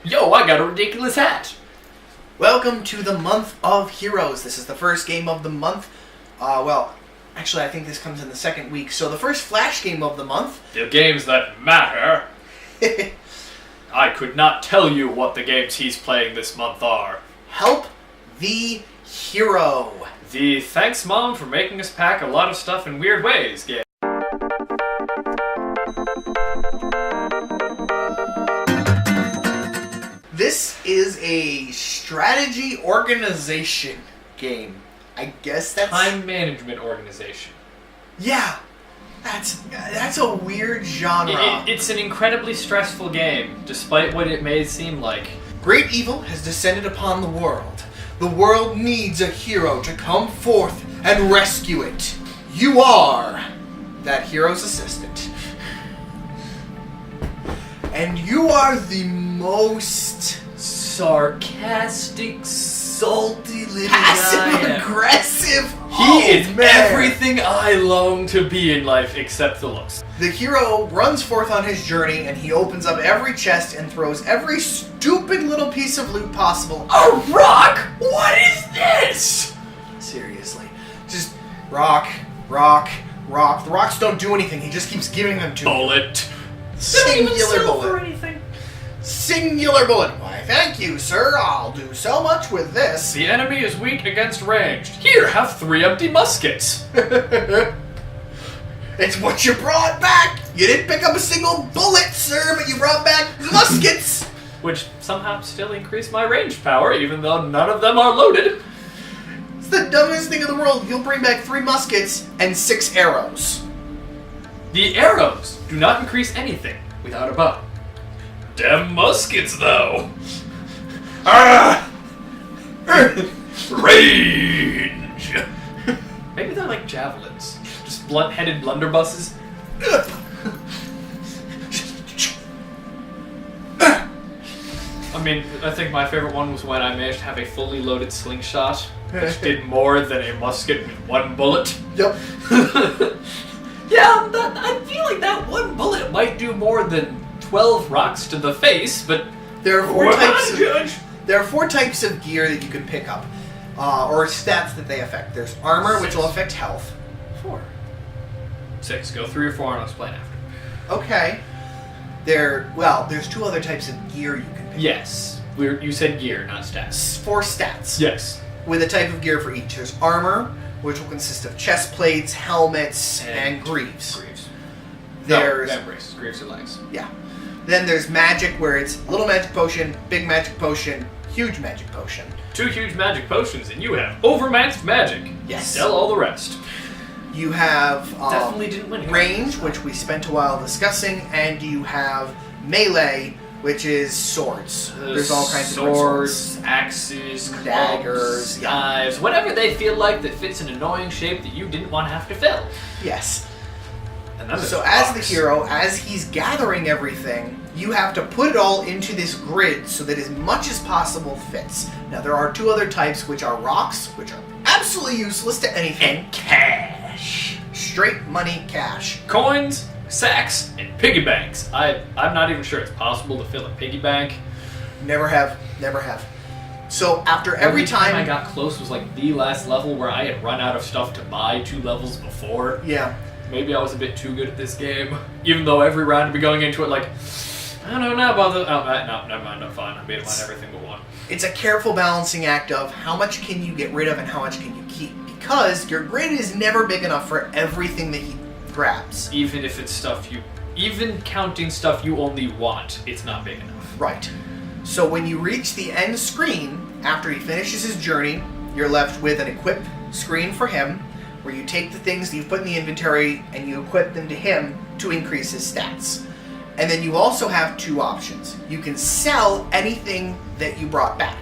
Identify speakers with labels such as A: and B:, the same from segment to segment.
A: Yo, I got a ridiculous hat!
B: Welcome to the month of heroes. This is the first game of the month. Actually, I think this comes in the second week. So the first Flash game of the month.
A: The games that matter. I could not tell you what the games he's playing this month are.
B: Help the Hero.
A: The Thanks Mom for Making Us Pack a Lot of Stuff in Weird Ways game.
B: This is a strategy organization game. I guess that's...
A: Time management organization.
B: Yeah. That's a weird genre.
A: It's an incredibly stressful game, despite what it may seem like.
B: Great evil has descended upon the world. The world needs a hero to come forth and rescue it. You are that hero's assistant. And you are the most
A: sarcastic, salty little
B: passive-aggressive.
A: He is everything I long to be in life except the looks.
B: The hero runs forth on his journey and he opens up every chest and throws every stupid little piece of loot possible.
A: A rock? What is this?
B: Seriously. Just rock, rock, rock. The rocks don't do anything. He just keeps giving them to
A: bullet.
B: Singular bullet.
A: For anything.
B: Singular bullet. Why, thank you, sir. I'll do so much with this.
A: The enemy is weak against ranged. Here, have 3 empty muskets.
B: It's what you brought back. You didn't pick up a single bullet, sir, but you brought back muskets.
A: Which somehow still increase my range power, even though none of them are loaded.
B: It's the dumbest thing in the world. You'll bring back 3 muskets and 6 arrows.
A: The arrows do not increase anything without a bow. Damn muskets, though. Range. Maybe they're like javelins. Just blunt-headed blunderbusses. I mean, I think my favorite one was when I managed to have a fully loaded slingshot, which did more than a musket with 1 bullet.
B: Yep.
A: Yeah, I feel like that 1 bullet might do more than 12 rocks to the face, but
B: there are 4 types of gear that you can pick up, or stats that they affect. There's armor, 6. Which will affect health.
A: 4. 6. Go 3 or 4 and I'll explain after.
B: Okay. There's 2 other types of gear you can pick up.
A: Yes. You said gear, not stats.
B: 4 stats.
A: Yes.
B: With a type of gear for each. There's armor, which will consist of chest plates, helmets, and greaves. There's
A: braces. Greaves are legs.
B: Yeah. Then there's magic, where it's little magic potion, big magic potion, huge magic potion.
A: 2 huge magic potions, and you have overmatched magic.
B: Yes.
A: Sell all the rest.
B: You have
A: definitely didn't win
B: range, which we spent a while discussing, and you have melee, which is swords. There's all kinds of
A: swords, axes,
B: daggers,
A: knives, whatever they feel like that fits an annoying shape that you didn't want to have to fill.
B: Yes.
A: And
B: so as the hero, as he's gathering everything, you have to put it all into this grid so that as much as possible fits. Now there are 2 other types, which are rocks, which are absolutely useless to anything.
A: And cash.
B: Straight money cash.
A: Coins, sacks, and piggy banks. I'm not even sure it's possible to fill a piggy bank.
B: Never have. So after every time
A: I got close was like the last level where I had run out of stuff to buy 2 levels before.
B: Yeah.
A: Maybe I was a bit too good at this game, even though every round I'd be going into it like, I don't know about the... Oh, no, never mind, I'm fine. I made it on everything but 1.
B: It's a careful balancing act of how much can you get rid of and how much can you keep, because your grid is never big enough for everything that he grabs.
A: Even if it's stuff even counting stuff you only want, it's not big enough.
B: Right. So when you reach the end screen, after he finishes his journey, you're left with an equip screen for him, where you take the things that you've put in the inventory and you equip them to him to increase his stats. And then you also have 2 options. You can sell anything that you brought back.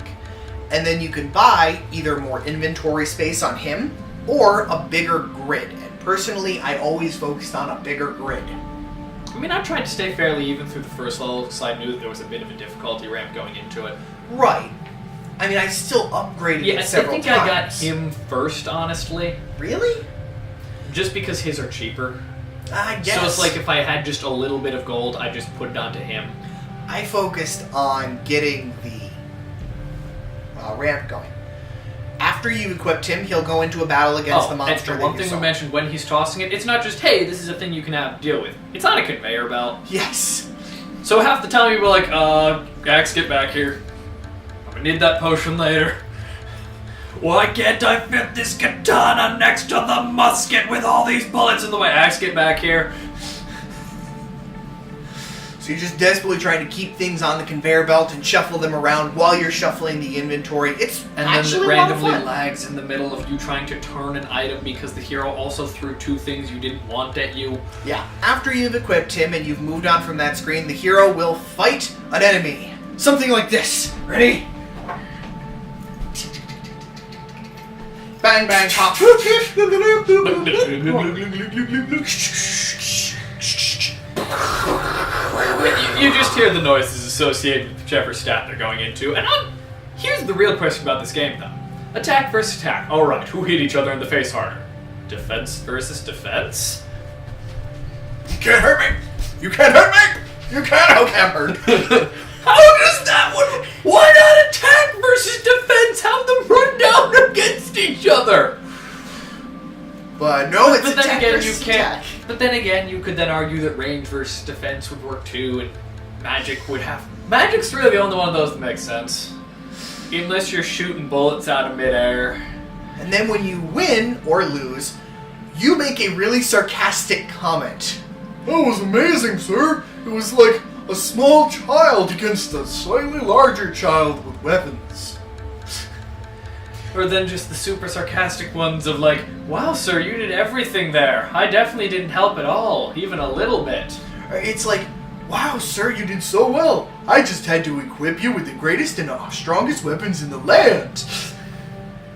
B: And then you can buy either more inventory space on him or a bigger grid. And personally, I always focused on a bigger grid.
A: I mean, I tried to stay fairly even through the first level because I knew that there was a bit of a difficulty ramp going into it.
B: Right. I mean, I still upgraded it several times.
A: I think I got him first, honestly.
B: Really?
A: Just because his are cheaper.
B: I guess.
A: So it's like if I had just a little bit of gold, I just put it onto him.
B: I focused on getting the ramp going. After you've equipped him, he'll go into a battle against the monster.
A: And one thing we mentioned when he's tossing it, it's not just, hey, this is a thing you can have to deal with. It's on a conveyor belt.
B: Yes.
A: So half the time you were like, Axe, get back here. I'm gonna need that potion later. Why can't I fit this katana next to the musket with all these bullets in the way? Axe, get back here.
B: So you're just desperately trying to keep things on the conveyor belt and shuffle them around while you're shuffling the inventory. It's
A: and
B: actually
A: then it randomly
B: a lot of fun.
A: lags in the middle of you trying to turn an item because the hero also threw 2 things you didn't want at you.
B: Yeah. After you've equipped him and you've moved on from that screen, the hero will fight an enemy. Something like this. Ready? Bang, bang, pop.
A: You just hear the noises associated with whichever stat they're going into. And here's the real question about this game, though. Attack versus attack. Alright, who hit each other in the face harder? Defense versus defense?
B: You can't hurt me! You can't hurt me! You can't! Okay, I'm hurt.
A: How does that one... Why not attack versus defense? Have them run down against each other?
B: But no, it's
A: but then
B: attack
A: again,
B: versus
A: you can't.
B: attack.
A: But then again, you could then argue that range versus defense would work too, and magic would have... Magic's really the only one of those that makes sense. Unless you're shooting bullets out of midair.
B: And then when you win or lose, you make a really sarcastic comment. That was amazing, sir. It was like a small child against a slightly larger child with weapons.
A: Or then just the super sarcastic ones of like, wow, sir, you did everything there. I definitely didn't help at all, even a little bit.
B: It's like, wow, sir, you did so well. I just had to equip you with the greatest and strongest weapons in the land.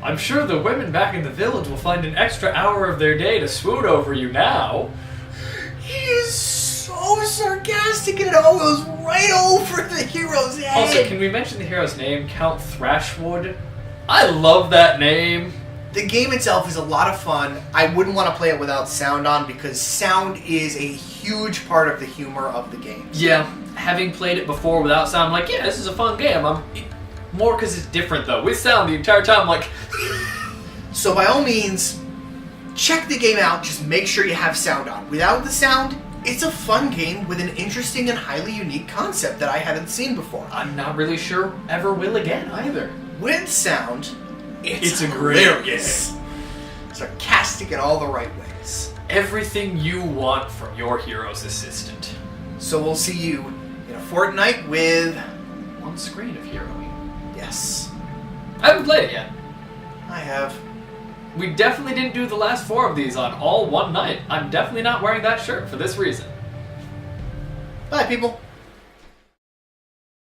A: I'm sure the women back in the village will find an extra hour of their day to swoon over you now.
B: He is so sarcastic and it all goes right over the hero's head.
A: Also, can we mention the hero's name, Count Thrashwood? I love that name.
B: The game itself is a lot of fun. I wouldn't want to play it without sound on because sound is a huge part of the humor of the game.
A: Yeah, having played it before without sound, I'm like, yeah, this is a fun game. More because it's different though. With sound the entire time, I'm like...
B: So by all means, check the game out. Just make sure you have sound on. Without the sound, it's a fun game with an interesting and highly unique concept that I haven't seen before.
A: I'm not really sure ever will again either.
B: With sound, it's
A: a great
B: hilarious. Sarcastic in all the right ways.
A: Everything you want from your hero's assistant.
B: So we'll see you in a fortnight with...
A: one screen of heroing.
B: Yes.
A: I haven't played it yet.
B: I have.
A: We definitely didn't do the last 4 of these on all one night. I'm definitely not wearing that shirt for this reason.
B: Bye, people.